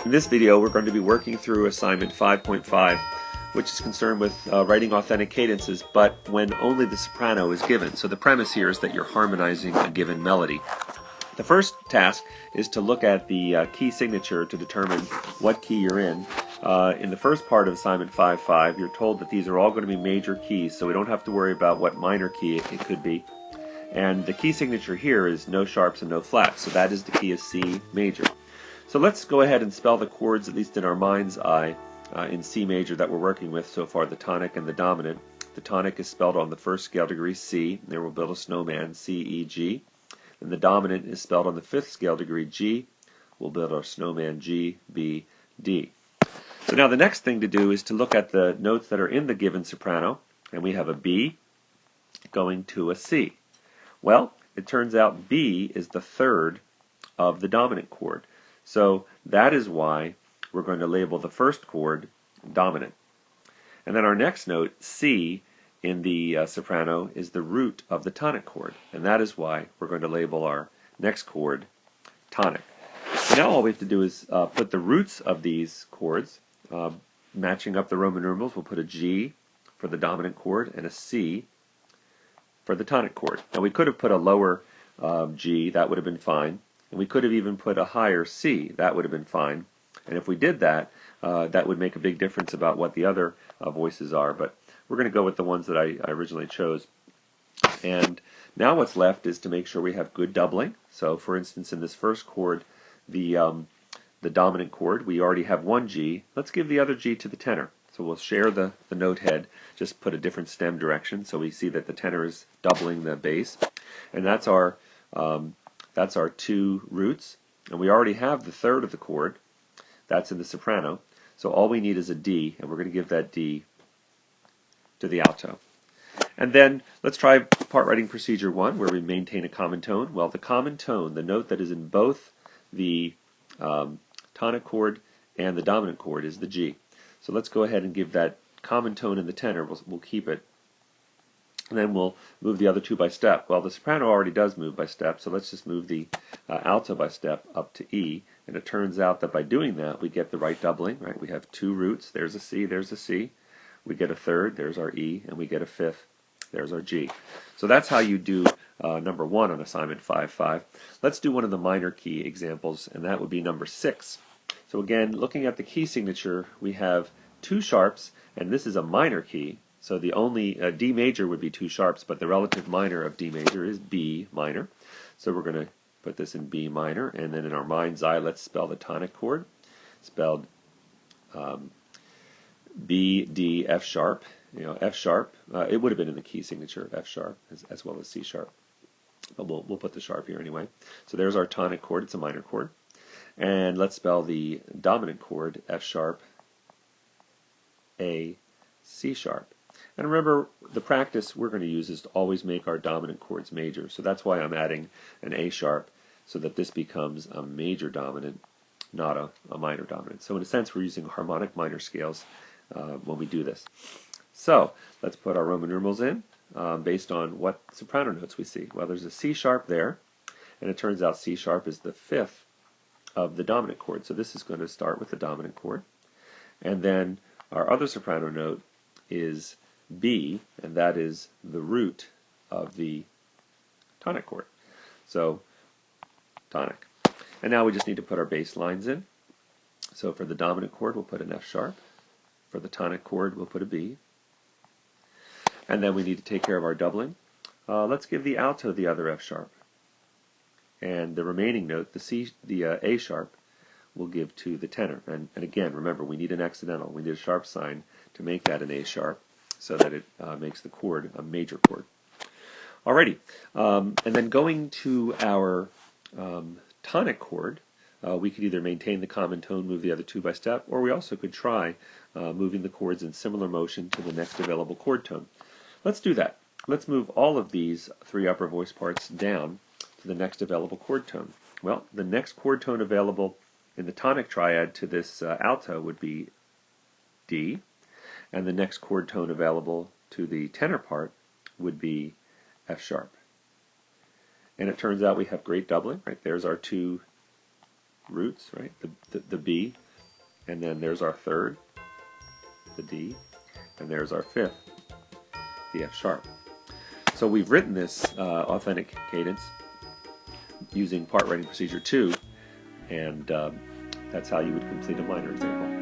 In this video, we're going to be working through assignment 5.5, which is concerned with writing authentic cadences, but when only the soprano is given. So the premise here is that you're harmonizing a given melody. The first task is to look at the key signature to determine what key you're in. In the first part of assignment 5.5, you're told that these are all going to be major keys, so we don't have to worry about what minor key it could be. And the key signature here is no sharps and no flats, so that is the key of C major. So let's go ahead and spell the chords, at least in our mind's eye, in C major that we're working with so far, the tonic and the dominant. The tonic is spelled on the first scale degree C. There we'll build a snowman, C, E, G. And the dominant is spelled on the fifth scale degree G. We'll build our snowman, G, B, D. So now the next thing to do is to look at the notes that are in the given soprano. And we have a B going to a C. Well, it turns out B is the third of the dominant chord. So that is why we're going to label the first chord dominant. And then our next note, C, in the soprano, is the root of the tonic chord. And that is why we're going to label our next chord tonic. Now all we have to do is put the roots of these chords, matching up the Roman numerals. We'll put a G for the dominant chord and a C for the tonic chord. Now we could have put a lower G, that would have been fine. And we could have even put a higher C, that would have been fine. And if we did that, that would make a big difference about what the other voices are. But we're going to go with the ones that I originally chose. And now what's left is to make sure we have good doubling. So for instance, in this first chord, the dominant chord, we already have one G. Let's give the other G to the tenor. So we'll share the note head, just put a different stem direction so we see that the tenor is doubling the bass. And that's our two roots. And we already have the third of the chord. That's in the soprano. So all we need is a D, and we're going to give that D to the alto. And then let's try part writing procedure 1, where we maintain a common tone. Well, the common tone, the note that is in both the tonic chord and the dominant chord, is the G. So let's go ahead and give that common tone in the tenor. We'll keep it. And then we'll move the other two by step. Well, the soprano already does move by step, so let's just move the alto by step up to E. And it turns out that by doing that, we get the right doubling. Right? We have two roots. There's a C, there's a C. We get a third, there's our E, and we get a fifth, there's our G. So that's how you do number 1 on assignment 5.5. Let's do one of the minor key examples, and that would be number 6. So again, looking at the key signature, we have two sharps, and this is a minor key. So the only D major would be two sharps, but the relative minor of D major is B minor. So we're going to put this in B minor, and then in our mind's eye, let's spell the tonic chord, spelled B, D, F sharp. You know, F sharp. It would have been in the key signature, F sharp, as well as C sharp. But we'll put the sharp here anyway. So there's our tonic chord. It's a minor chord. And let's spell the dominant chord, F sharp, A, C sharp. And remember, the practice we're going to use is to always make our dominant chords major. So that's why I'm adding an A sharp, so that this becomes a major dominant, not a minor dominant. So in a sense, we're using harmonic minor scales when we do this. So let's put our Roman numerals in based on what soprano notes we see. Well, there's a C sharp there, and it turns out C sharp is the fifth of the dominant chord. So this is going to start with the dominant chord. And then our other soprano note is B, and that is the root of the tonic chord. So tonic. And now we just need to put our bass lines in. So for the dominant chord, we'll put an F sharp. For the tonic chord, we'll put a B. And then we need to take care of our doubling. Let's give the alto the other F sharp. And the remaining note, the A sharp, we'll give to the tenor. And again, remember, we need an accidental. We need a sharp sign to make that an A sharp, so that it makes the chord a major chord. Alrighty, and then going to our tonic chord, we could either maintain the common tone, move the other two by step, or we also could try moving the chords in similar motion to the next available chord tone. Let's do that. Let's move all of these three upper voice parts down to the next available chord tone. Well, the next chord tone available in the tonic triad to this alto would be D, and the next chord tone available to the tenor part would be F sharp. And it turns out we have great doubling, right? There's our two roots, right? The B and then there's our third, the D, and there's our fifth, the F sharp. So we've written this authentic cadence using part writing procedure 2, and that's how you would complete a minor example.